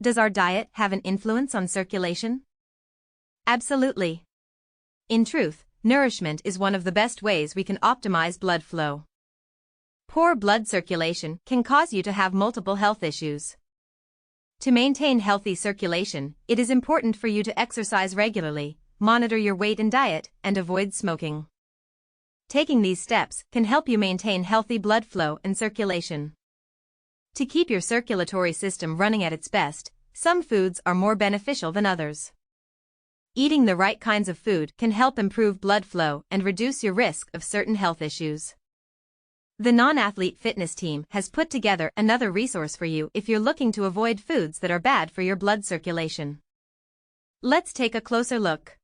Does our diet have an influence on circulation? Absolutely. In truth, nourishment is one of the best ways we can optimize blood flow. Poor blood circulation can cause you to have multiple health issues. To maintain healthy circulation, it is important for you to exercise regularly, monitor your weight and diet, and avoid smoking. Taking these steps can help you maintain healthy blood flow and circulation. To keep your circulatory system running at its best, some foods are more beneficial than others. Eating the right kinds of food can help improve blood flow and reduce your risk of certain health issues. The Non-Athlete Fitness team has put together another resource for you if you're looking to avoid foods that are bad for your blood circulation. Let's take a closer look.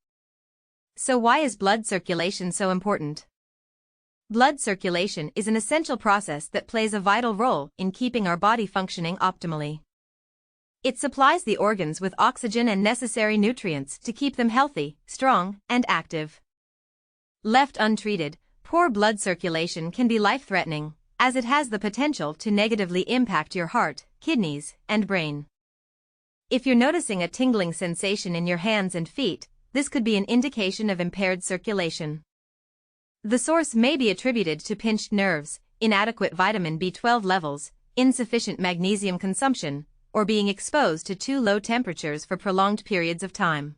So why is blood circulation so important? Blood circulation is an essential process that plays a vital role in keeping our body functioning optimally. It supplies the organs with oxygen and necessary nutrients to keep them healthy, strong, and active. Left untreated, poor blood circulation can be life-threatening, as it has the potential to negatively impact your heart, kidneys, and brain. If you're noticing a tingling sensation in your hands and feet, this could be an indication of impaired circulation. The source may be attributed to pinched nerves, inadequate vitamin B12 levels, insufficient magnesium consumption, or being exposed to too low temperatures for prolonged periods of time.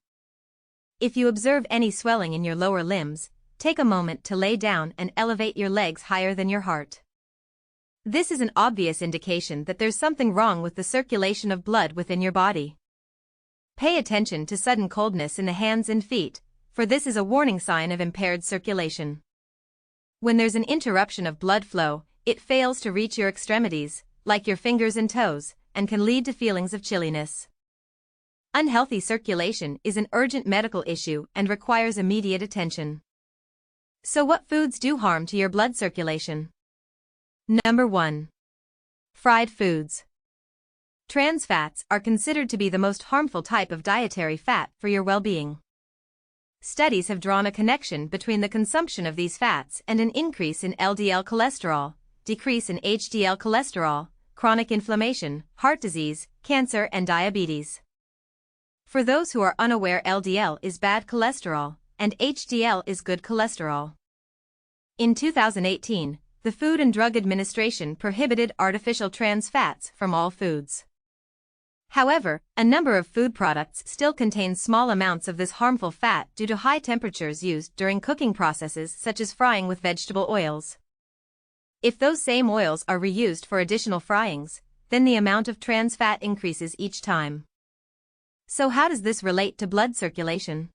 If you observe any swelling in your lower limbs, take a moment to lay down and elevate your legs higher than your heart. This is an obvious indication that there's something wrong with the circulation of blood within your body. Pay attention to sudden coldness in the hands and feet, for this is a warning sign of impaired circulation. When there's an interruption of blood flow, it fails to reach your extremities, like your fingers and toes, and can lead to feelings of chilliness. Unhealthy circulation is an urgent medical issue and requires immediate attention. So what foods do harm to your blood circulation? Number 1. Fried foods. Trans fats are considered to be the most harmful type of dietary fat for your well-being. Studies have drawn a connection between the consumption of these fats and an increase in LDL cholesterol, decrease in HDL cholesterol, chronic inflammation, heart disease, cancer, and diabetes. For those who are unaware, LDL is bad cholesterol, and HDL is good cholesterol. In 2018, the Food and Drug Administration prohibited artificial trans fats from all foods. However, a number of food products still contain small amounts of this harmful fat due to high temperatures used during cooking processes such as frying with vegetable oils. If those same oils are reused for additional fryings, then the amount of trans fat increases each time. So how does this relate to blood circulation?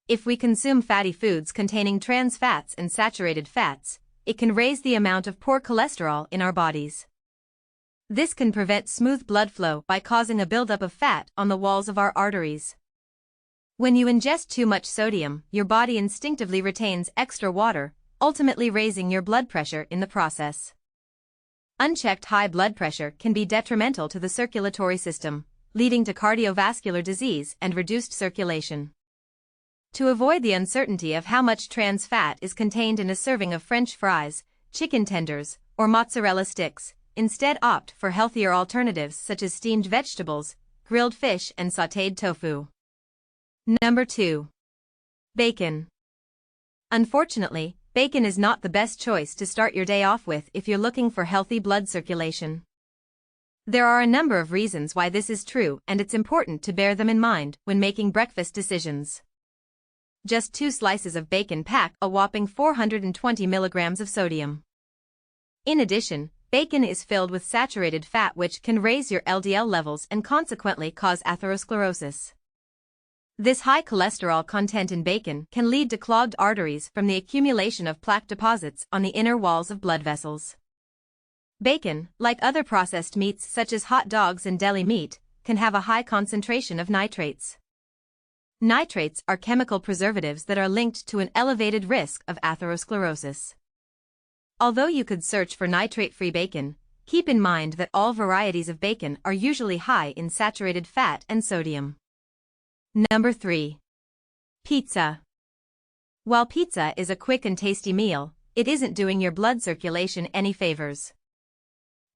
If we consume fatty foods containing trans fats and saturated fats, it can raise the amount of poor cholesterol in our bodies. This can prevent smooth blood flow by causing a buildup of fat on the walls of our arteries. When you ingest too much sodium, your body instinctively retains extra water, ultimately raising your blood pressure in the process. Unchecked high blood pressure can be detrimental to the circulatory system, leading to cardiovascular disease and reduced circulation. To avoid the uncertainty of how much trans fat is contained in a serving of French fries, chicken tenders, or mozzarella sticks, instead opt for healthier alternatives such as steamed vegetables, grilled fish, and sautéed tofu. Number 2. Bacon. Unfortunately, bacon is not the best choice to start your day off with if you're looking for healthy blood circulation. There are a number of reasons why this is true, and it's important to bear them in mind when making breakfast decisions. Just 2 slices of bacon pack a whopping 420 milligrams of sodium. In addition, bacon is filled with saturated fat which can raise your LDL levels and consequently cause atherosclerosis. This high cholesterol content in bacon can lead to clogged arteries from the accumulation of plaque deposits on the inner walls of blood vessels. Bacon, like other processed meats such as hot dogs and deli meat, can have a high concentration of nitrates. Nitrates are chemical preservatives that are linked to an elevated risk of atherosclerosis. Although you could search for nitrate-free bacon, keep in mind that all varieties of bacon are usually high in saturated fat and sodium. Number 3. Pizza. While pizza is a quick and tasty meal, it isn't doing your blood circulation any favors.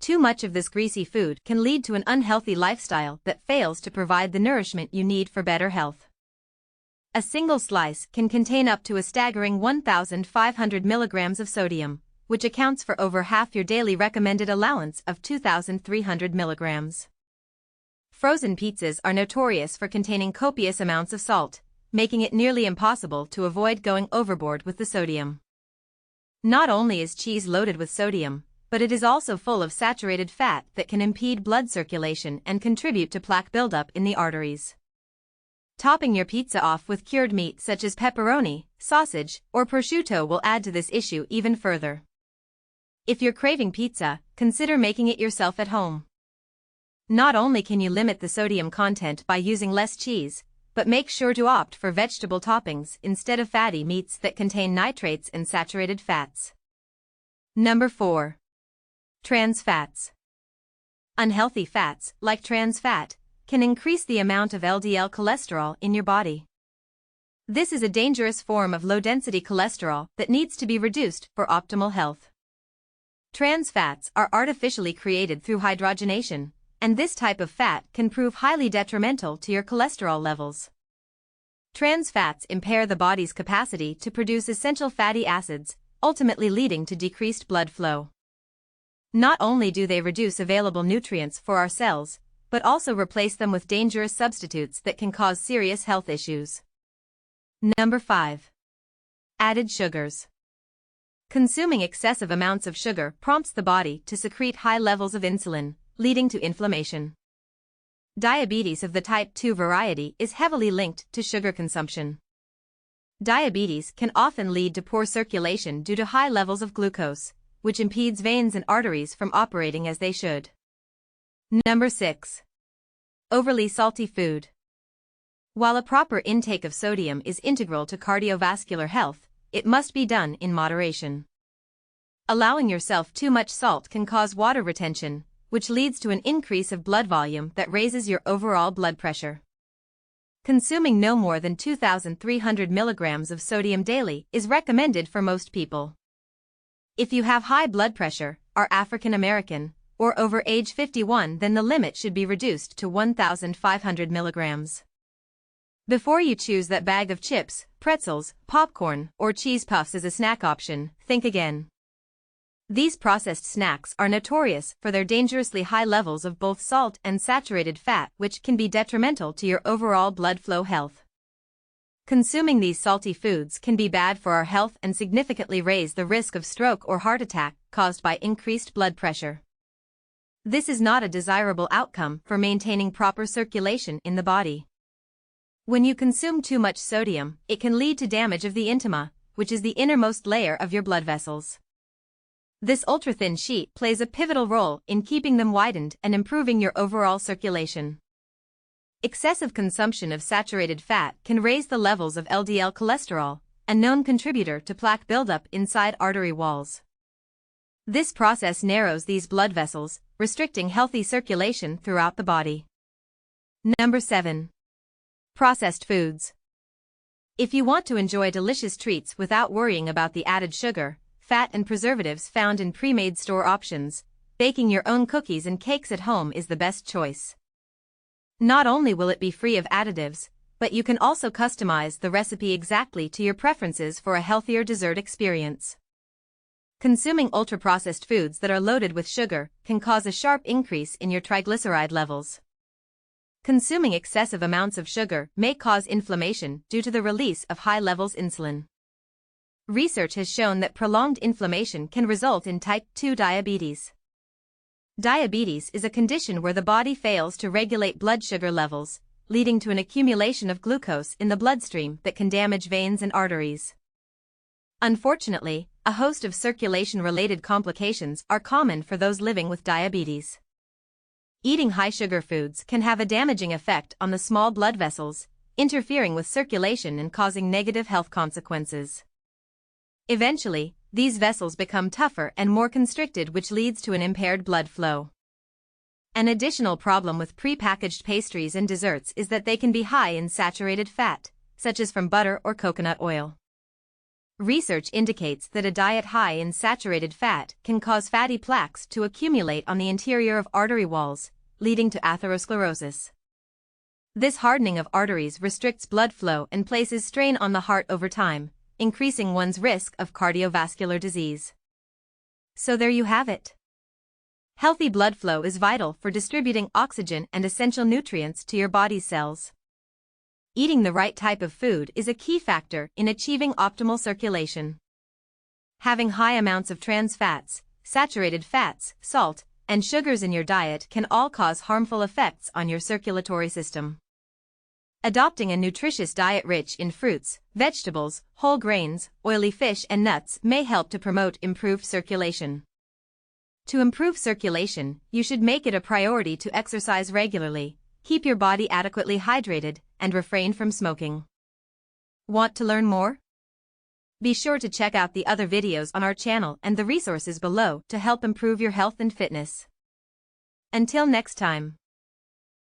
Too much of this greasy food can lead to an unhealthy lifestyle that fails to provide the nourishment you need for better health. A single slice can contain up to a staggering 1,500 milligrams of sodium, which accounts for over half your daily recommended allowance of 2,300 milligrams. Frozen pizzas are notorious for containing copious amounts of salt, making it nearly impossible to avoid going overboard with the sodium. Not only is cheese loaded with sodium, but it is also full of saturated fat that can impede blood circulation and contribute to plaque buildup in the arteries. Topping your pizza off with cured meat such as pepperoni, sausage, or prosciutto will add to this issue even further. If you're craving pizza, consider making it yourself at home. Not only can you limit the sodium content by using less cheese, but make sure to opt for vegetable toppings instead of fatty meats that contain nitrates and saturated fats. Number 4. Trans fats. Unhealthy fats, like trans fat, can increase the amount of LDL cholesterol in your body. This is a dangerous form of low-density cholesterol that needs to be reduced for optimal health. Trans fats are artificially created through hydrogenation, and this type of fat can prove highly detrimental to your cholesterol levels. Trans fats impair the body's capacity to produce essential fatty acids, ultimately leading to decreased blood flow. Not only do they reduce available nutrients for our cells, but also replace them with dangerous substitutes that can cause serious health issues. Number 5. Added sugars. Consuming excessive amounts of sugar prompts the body to secrete high levels of insulin, leading to inflammation. Diabetes of the type 2 variety is heavily linked to sugar consumption. Diabetes can often lead to poor circulation due to high levels of glucose, which impedes veins and arteries from operating as they should. Number 6. Overly salty food. While a proper intake of sodium is integral to cardiovascular health, it must be done in moderation. Allowing yourself too much salt can cause water retention, which leads to an increase of blood volume that raises your overall blood pressure. Consuming no more than 2,300 milligrams of sodium daily is recommended for most people. If you have high blood pressure, are African American, or over age 51, then the limit should be reduced to 1,500 milligrams. Before you choose that bag of chips, pretzels, popcorn, or cheese puffs as a snack option, think again. These processed snacks are notorious for their dangerously high levels of both salt and saturated fat, which can be detrimental to your overall blood flow health. Consuming these salty foods can be bad for our health and significantly raise the risk of stroke or heart attack caused by increased blood pressure. This is not a desirable outcome for maintaining proper circulation in the body. When you consume too much sodium, it can lead to damage of the intima, which is the innermost layer of your blood vessels. This ultra-thin sheet plays a pivotal role in keeping them widened and improving your overall circulation. Excessive consumption of saturated fat can raise the levels of LDL cholesterol, a known contributor to plaque buildup inside artery walls. This process narrows these blood vessels, restricting healthy circulation throughout the body. Number 7. Processed foods. If you want to enjoy delicious treats without worrying about the added sugar, fat and preservatives found in pre-made store options, baking your own cookies and cakes at home is the best choice. Not only will it be free of additives, but you can also customize the recipe exactly to your preferences for a healthier dessert experience. Consuming ultra-processed foods that are loaded with sugar can cause a sharp increase in your triglyceride levels. Consuming excessive amounts of sugar may cause inflammation due to the release of high levels insulin. Research has shown that prolonged inflammation can result in type 2 diabetes. Diabetes is a condition where the body fails to regulate blood sugar levels, leading to an accumulation of glucose in the bloodstream that can damage veins and arteries. Unfortunately, a host of circulation-related complications are common for those living with diabetes. Eating high-sugar foods can have a damaging effect on the small blood vessels, interfering with circulation and causing negative health consequences. Eventually, these vessels become tougher and more constricted, which leads to an impaired blood flow. An additional problem with pre-packaged pastries and desserts is that they can be high in saturated fat, such as from butter or coconut oil. Research indicates that a diet high in saturated fat can cause fatty plaques to accumulate on the interior of artery walls, leading to atherosclerosis. This hardening of arteries restricts blood flow and places strain on the heart over time, increasing one's risk of cardiovascular disease. So there you have it. Healthy blood flow is vital for distributing oxygen and essential nutrients to your body's cells. Eating the right type of food is a key factor in achieving optimal circulation. Having high amounts of trans fats, saturated fats, salt, and sugars in your diet can all cause harmful effects on your circulatory system. Adopting a nutritious diet rich in fruits, vegetables, whole grains, oily fish and nuts may help to promote improved circulation. To improve circulation, you should make it a priority to exercise regularly, keep your body adequately hydrated, and refrain from smoking. Want to learn more? Be sure to check out the other videos on our channel and the resources below to help improve your health and fitness. Until next time.